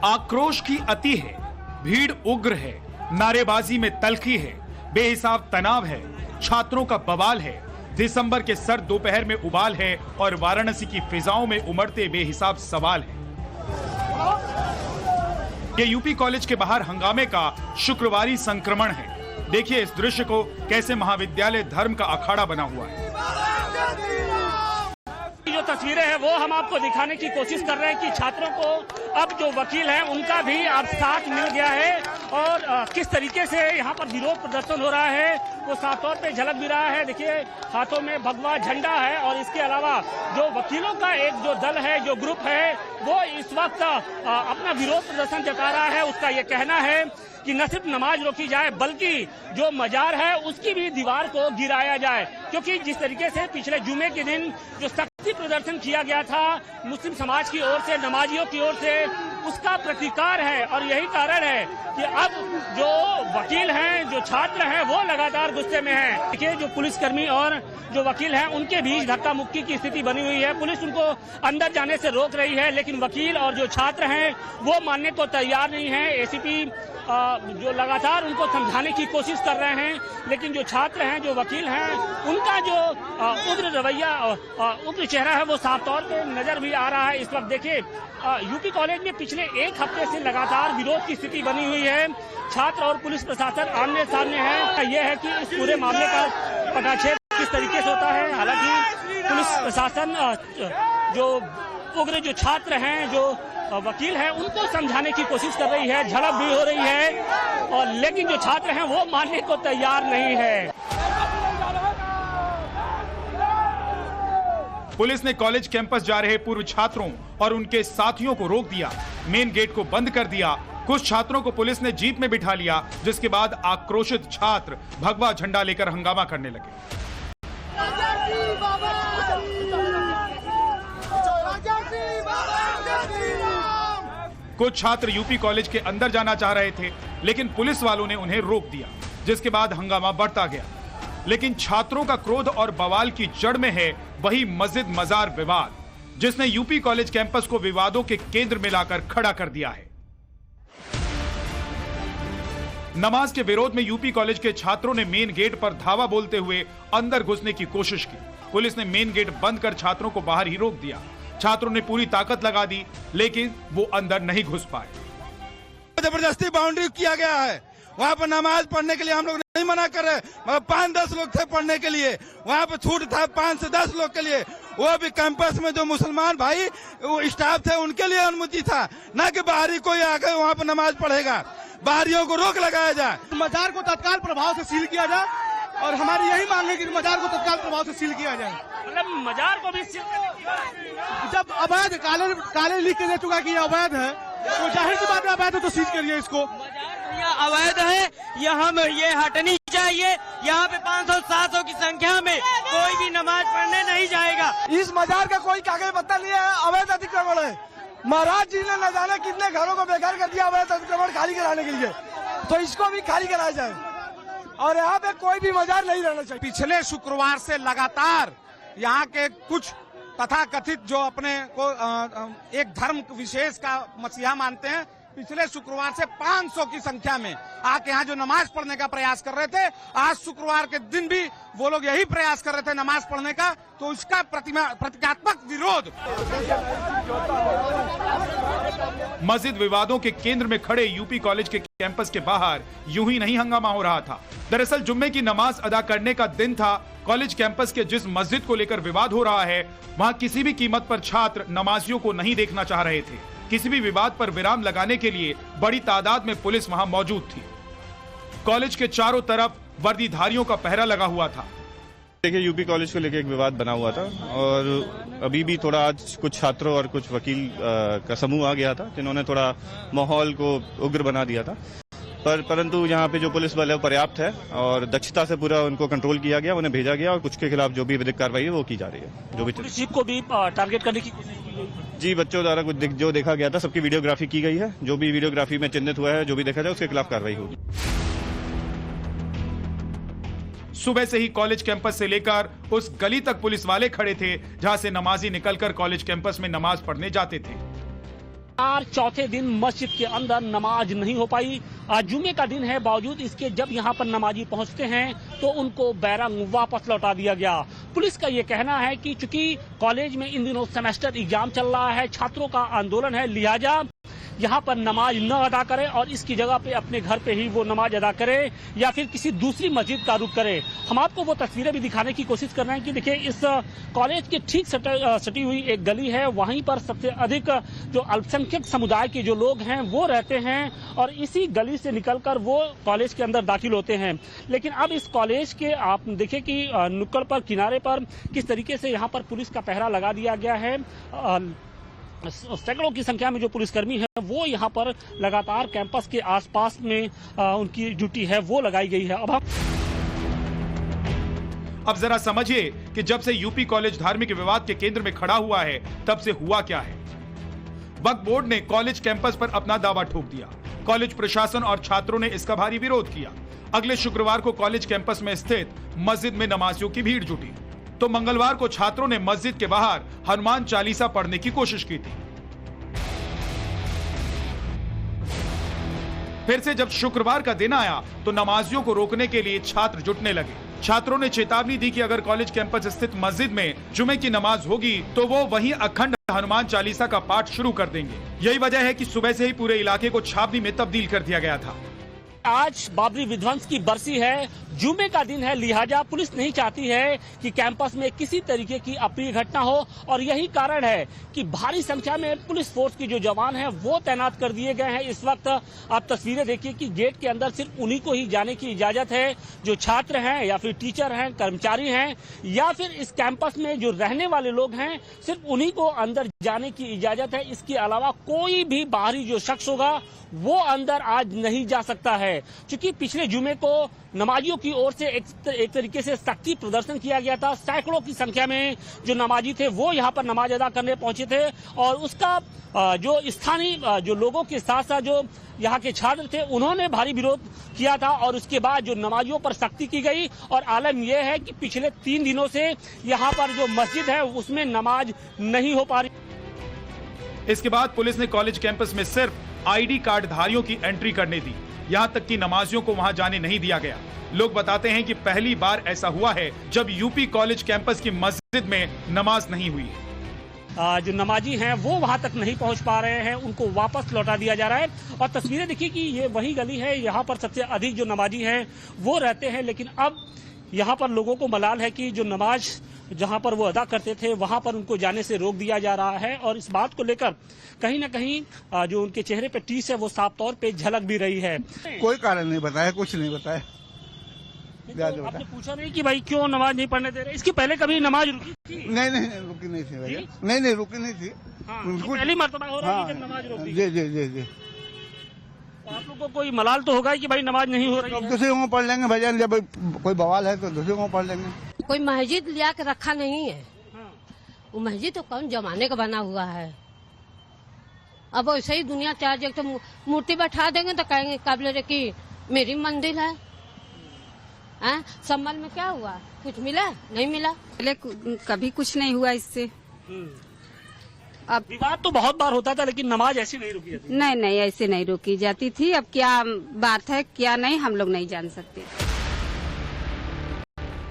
आक्रोश की अति है, भीड़ उग्र है, नारेबाजी में तल्खी है, बेहिसाब तनाव है, छात्रों का बवाल है, दिसंबर के सर्द दोपहर में उबाल है और वाराणसी की फिजाओं में उमड़ते बेहिसाब सवाल है। ये यूपी कॉलेज के बाहर हंगामे का शुक्रवारी संक्रमण है। देखिए इस दृश्य को, कैसे महाविद्यालय धर्म का अखाड़ा बना हुआ है। जो तस्वीरें हैं वो हम आपको दिखाने की कोशिश कर रहे हैं कि छात्रों को अब जो वकील हैं उनका भी अब साथ मिल गया है और किस तरीके से यहाँ पर विरोध प्रदर्शन हो रहा है वो साफ तौर पे झलक भी रहा है। देखिए हाथों में भगवा झंडा है और इसके अलावा जो वकीलों का एक जो दल है, जो ग्रुप है, वो इस वक्त अपना विरोध प्रदर्शन जता रहा है। उसका ये कहना है कि न सिर्फ नमाज रोकी जाए बल्कि जो मजार है उसकी भी दीवार को गिराया जाए, क्योंकि जिस तरीके से पिछले जुमे के दिन जो सख्ती प्रदर्शन किया गया था मुस्लिम समाज की ओर से, नमाजियों की ओर से, उसका प्रतिकार है और यही कारण है कि अब जो वकील हैं, जो छात्र हैं, वो लगातार गुस्से में हैं। देखिए जो पुलिसकर्मी और जो वकील हैं उनके बीच धक्का मुक्की की स्थिति बनी हुई है। पुलिस उनको अंदर जाने से रोक रही है, लेकिन वकील और जो छात्र हैं वो मानने को तैयार नहीं है। एसीपी जो लगातार उनको समझाने की कोशिश कर रहे हैं, लेकिन जो छात्र हैं, जो वकील हैं, उनका जो उग्र रवैया, उग्र चेहरा है वो साफ तौर पे नजर भी आ रहा है। इस वक्त देखिए यूपी कॉलेज में पिछले एक हफ्ते से लगातार विरोध की स्थिति बनी हुई है। छात्र और पुलिस प्रशासन आमने सामने है। यह है कि इस पूरे मामले का पटाक्षेप किस तरीके से होता है। हालांकि पुलिस प्रशासन जो उग्र जो छात्र हैं, जो वकील हैं, उनको समझाने की कोशिश कर रही है, झड़प भी हो रही है, और लेकिन जो छात्र हैं वो मानने को तैयार नहीं है। पुलिस ने कॉलेज कैंपस जा रहे पूर्व छात्रों और उनके साथियों को रोक दिया, मेन गेट को बंद कर दिया। कुछ छात्रों को पुलिस ने जीप में बिठा लिया, जिसके बाद आक्रोशित छात्र भगवा झंडा लेकर हंगामा करने लगे। कुछ छात्र यूपी कॉलेज के अंदर जाना चाह रहे थे, लेकिन पुलिस वालों ने उन्हें रोक दिया, जिसके बाद हंगामा बढ़ता गया। लेकिन छात्रों का क्रोध और बवाल की जड़ में है वही मस्जिद मजार विवाद, जिसने यूपी कॉलेज कैंपस को विवादों के केंद्र में लाकर खड़ा कर दिया है। नमाज के विरोध में यूपी कॉलेज के छात्रों ने मेन गेट पर धावा बोलते हुए अंदर घुसने की कोशिश की। पुलिस ने मेन गेट बंद कर छात्रों को बाहर ही रोक दिया। छात्रों ने पूरी ताकत लगा दी, लेकिन वो अंदर नहीं घुस पाए। जबरदस्ती बाउंड्री किया गया है। वहाँ पर नमाज पढ़ने के लिए हम लोग नहीं मना कर रहे, मगर 5-10 लोग थे पढ़ने के लिए। वहाँ पर छूट था 5 से 10 लोग के लिए। वो भी कैंपस में जो मुसलमान भाई स्टाफ थे उनके लिए अनुमति था, न कि बाहरी कोई आकर वहाँ पर नमाज पढ़ेगा। बाहरियों को रोक लगाया जाए। मजार को तत्काल प्रभाव से सील किया जाए और हमारी यही मांग है कि मजार को तत्काल प्रभाव से सील किया जाए। मतलब मजार को भी सील जब अवैध काले लिख के दे चुका कि ये अवैध है, तो जाहिर सी बात है अवैध है तो सील करिए इसको। अवैध है, ये हटनी चाहिए। यहाँ पे 500-700 की संख्या में कोई भी नमाज पढ़ने नहीं जाएगा। इस मजार का कोई कागज पत्ता नहीं है, अवैध अतिक्रमण है। महाराज जी ने न जाने कितने घरों को बेकार कर दिया अवैध अतिक्रमण खाली कराने के लिए, तो इसको भी खाली कराया जाए और यहाँ पे कोई भी मजार नहीं रहना चाहिए। पिछले शुक्रवार से लगातार यहाँ के कुछ तथाकथित जो अपने को एक धर्म विशेष का मसीहा मानते हैं, पिछले शुक्रवार से 500 की संख्या में आके यहाँ जो नमाज पढ़ने का प्रयास कर रहे थे। आज शुक्रवार के दिन भी वो लोग यही प्रयास कर रहे थे नमाज पढ़ने का, तो इसका प्रतीकात्मक विरोध। मस्जिद विवादों के केंद्र में खड़े यूपी कॉलेज के कैंपस के बाहर यूं ही नहीं हंगामा हो रहा था। दरअसल जुम्मे की नमाज अदा करने का दिन था। कॉलेज कैंपस के जिस मस्जिद को लेकर विवाद हो रहा है, वहां किसी भी कीमत पर छात्र नमाजियों को नहीं देखना चाह रहे थे। किसी भी विवाद पर विराम लगाने के लिए बड़ी तादाद में पुलिस वहां मौजूद थी। कॉलेज के चारों तरफ वर्दीधारियों का पहरा लगा हुआ था। देखिए यूपी कॉलेज को लेकर एक विवाद बना हुआ था और अभी भी थोड़ा आज कुछ छात्रों और कुछ वकील का समूह आ गया था, जिन्होंने थोड़ा माहौल को उग्र बना दिया था। परंतु यहाँ पे जो पुलिस बल है पर्याप्त है और दक्षता से पूरा उनको कंट्रोल किया गया, उन्हें भेजा गया और कुछ के खिलाफ जो भी विधिक कार्रवाई है वो की जा रही है। जो भी जीप को भी टारगेट करने की कोशिश की गई। जी, बच्चों द्वारा कुछ जो देखा गया था सबकी वीडियोग्राफी की गई है। जो भी वीडियोग्राफी में चिन्हित हुआ है, जो भी देखा जाए उसके खिलाफ कार्रवाई होगी। सुबह से ही कॉलेज कैंपस से लेकर उस गली तक पुलिस वाले खड़े थे जहां से नमाजी निकलकर कॉलेज कैंपस में नमाज पढ़ने जाते थे। चौथे दिन मस्जिद के अंदर नमाज नहीं हो पाई। आज जुमे का दिन है, बावजूद इसके जब यहाँ पर नमाजी पहुँचते हैं तो उनको बैरंग वापस लौटा दिया गया। पुलिस का ये कहना है कि चूंकि कॉलेज में इन दिनों सेमेस्टर एग्जाम चल रहा है, छात्रों का आंदोलन है, लिहाजा यहाँ पर नमाज न अदा करे और इसकी जगह पे अपने घर पे ही वो नमाज अदा करे या फिर किसी दूसरी मस्जिद का रुख करे। हम आपको वो तस्वीरें भी दिखाने की कोशिश कर रहे हैं कि देखिए इस कॉलेज के ठीक सटी हुई एक गली है, वहीं पर सबसे अधिक जो अल्पसंख्यक समुदाय के जो लोग हैं वो रहते हैं और इसी गली से निकलकर वो कॉलेज के अंदर दाखिल होते हैं। लेकिन अब इस कॉलेज के आप देखिए कि नुक्कड़ पर, किनारे पर किस तरीके से यहाँ पर पुलिस का पहरा लगा दिया गया है। सैकड़ों की संख्या में जो पुलिसकर्मी है वो यहाँ पर लगातार कैंपस के आसपास में उनकी ड्यूटी है वो लगाई गई है। अब जरा समझिए कि जब से यूपी कॉलेज धार्मिक विवाद के केंद्र में खड़ा हुआ है तब से हुआ क्या है। वक्फ बोर्ड ने कॉलेज कैंपस पर अपना दावा ठोक दिया। कॉलेज प्रशासन और छात्रों ने इसका भारी विरोध किया। अगले शुक्रवार को कॉलेज कैंपस में स्थित मस्जिद में नमाजियों की भीड़ जुटी तो मंगलवार को छात्रों ने मस्जिद के बाहर हनुमान चालीसा पढ़ने की कोशिश की थी। फिर से जब शुक्रवार का दिन आया तो नमाजियों को रोकने के लिए छात्र जुटने लगे। छात्रों ने चेतावनी दी कि अगर कॉलेज कैंपस स्थित मस्जिद में जुमे की नमाज होगी तो वो वहीं अखंड हनुमान चालीसा का पाठ शुरू कर देंगे। यही वजह है कि सुबह से ही पूरे इलाके को छावनी में तब्दील कर दिया गया था। आज बाबरी विध्वंस की बरसी है, जुमे का दिन है, लिहाजा पुलिस नहीं चाहती है कि कैंपस में किसी तरीके की अप्रिय घटना हो और यही कारण है कि भारी संख्या में पुलिस फोर्स के जो जवान हैं वो तैनात कर दिए गए हैं। इस वक्त आप तस्वीरें देखिए कि गेट के अंदर सिर्फ उन्हीं को ही जाने की इजाजत है जो छात्र हैं या फिर टीचर हैं, कर्मचारी हैं या फिर इस कैंपस में जो रहने वाले लोग हैं, सिर्फ उन्हीं को अंदर जाने की इजाजत है। इसके अलावा कोई भी बाहरी जो शख्स होगा वो अंदर आज नहीं जा सकता है। क्योंकि पिछले जुमे को नमाजियों की ओर से एक तरीके से शक्ति प्रदर्शन किया गया था। सैकड़ों की संख्या में जो नमाजी थे वो यहाँ पर नमाज अदा करने पहुंचे थे और उसका जो स्थानीय जो लोगों के साथ साथ जो यहाँ के छात्र थे उन्होंने भारी विरोध किया था और उसके बाद जो नमाजियों पर सख्ती की गई और आलम यह है कि पिछले 3 दिनों से यहाँ पर जो मस्जिद है उसमें नमाज नहीं हो पा रही। इसके बाद पुलिस ने कॉलेज कैंपस में सिर्फ आईडी कार्ड धारियों की एंट्री करने दी। यहाँ तक कि नमाजियों को वहाँ जाने नहीं दिया गया। लोग बताते हैं कि पहली बार ऐसा हुआ है जब यूपी कॉलेज कैंपस की मस्जिद में नमाज नहीं हुई है। जो नमाजी हैं वो वहां तक नहीं पहुंच पा रहे हैं, उनको वापस लौटा दिया जा रहा है। और तस्वीरें देखिए कि ये वही गली है, यहाँ पर सबसे अधिक जो नमाजी हैं वो रहते हैं। लेकिन अब यहाँ पर लोगों को मलाल है कि जो नमाज जहाँ पर वो अदा करते थे वहाँ पर उनको जाने से रोक दिया जा रहा है और इस बात को लेकर कहीं ना कहीं जो उनके चेहरे पे टीस है वो साफ तौर पे झलक भी रही है। कोई कारण नहीं बताया, कुछ नहीं बताया। तो आपने पूछा नहीं कि भाई क्यों नमाज नहीं पढ़ने दे रहे? इसकी पहले कभी नमाज रुकी थी? नहीं रुकी नहीं थी भैया, नहीं रुकी नहीं थी। पहली मर्तबा हो रहा है जब नमाज रोक दी। जी। तो आप लोग को कोई मलाल तो होगा कि भाई नमाज नहीं हो रही है? दूसरे को पढ़ लेंगे भैया, जब कोई बवाल है तो दूसरे को पढ़ लेंगे। कोई मस्जिद लिया के रखा नहीं है। वो मस्जिद तो कौन जमाने का बना हुआ है। अब वैसे ही दुनिया चार जगह तो मूर्ति बैठा देंगे तो कहेंगे काबिल की मेरी मंदिर है। सम्मल में क्या हुआ? कुछ मिला? नहीं मिला। पहले कभी कुछ नहीं हुआ इससे। अब विवाद तो बहुत बार होता था लेकिन नमाज ऐसी नहीं रुकी जाती। नहीं ऐसे नहीं रोकी जाती थी। अब क्या बात है क्या नहीं हम लोग नहीं जान सकते।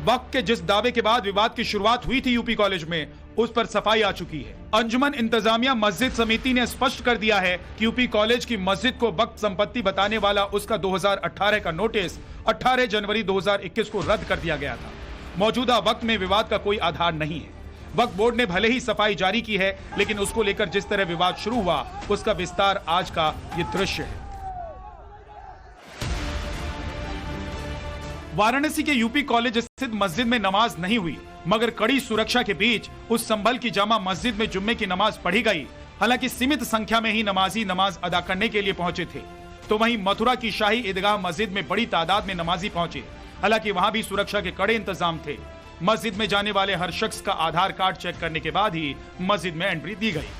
वक्त के जिस दावे के बाद विवाद की शुरुआत हुई थी यूपी कॉलेज में, उस पर सफाई आ चुकी है। अंजुमन इंतजामिया मस्जिद समिति ने स्पष्ट कर दिया है कि यूपी कॉलेज की मस्जिद को वक्फ संपत्ति बताने वाला उसका 2018 का नोटिस 18 जनवरी 2021 को रद्द कर दिया गया था। मौजूदा वक्त में विवाद का कोई आधार नहीं है। वक्फ बोर्ड ने भले ही सफाई जारी की है लेकिन उसको लेकर जिस तरह विवाद शुरू हुआ उसका विस्तार आज का ये दृश्य है। वाराणसी के यूपी कॉलेज स्थित मस्जिद में नमाज नहीं हुई मगर कड़ी सुरक्षा के बीच उस संभल की जामा मस्जिद में जुम्मे की नमाज पढ़ी गई। हालांकि सीमित संख्या में ही नमाजी नमाज अदा करने के लिए पहुंचे थे। तो वहीं मथुरा की शाही ईदगाह मस्जिद में बड़ी तादाद में नमाजी पहुंचे। हालांकि वहां भी सुरक्षा के कड़े इंतजाम थे। मस्जिद में जाने वाले हर शख्स का आधार कार्ड चेक करने के बाद ही मस्जिद में एंट्री दी गई।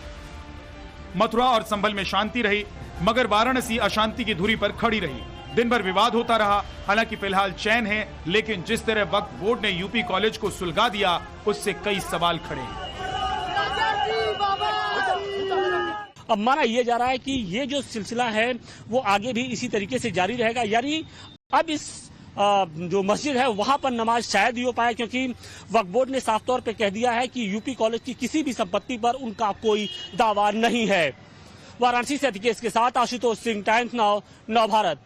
मथुरा और संभल में शांति रही मगर वाराणसी अशांति की धुरी पर खड़ी रही। दिन भर विवाद होता रहा। हालांकि फिलहाल चैन है लेकिन जिस तरह वक्फ बोर्ड ने यूपी कॉलेज को सुलगा दिया उससे कई सवाल खड़े हैं। अब माना यह जा रहा है कि ये जो सिलसिला है वो आगे भी इसी तरीके से जारी रहेगा, यानी अब इस जो मस्जिद है वहां पर नमाज शायद ही हो पाए, क्योंकि वक्फ बोर्ड ने साफ तौर पे कह दिया है कि यूपी कॉलेज की किसी भी संपत्ति पर उनका कोई दावा नहीं है। वाराणसी से अतिकेश के साथ आशुतोष सिंह, टाइम्स नाउ, नव भारत।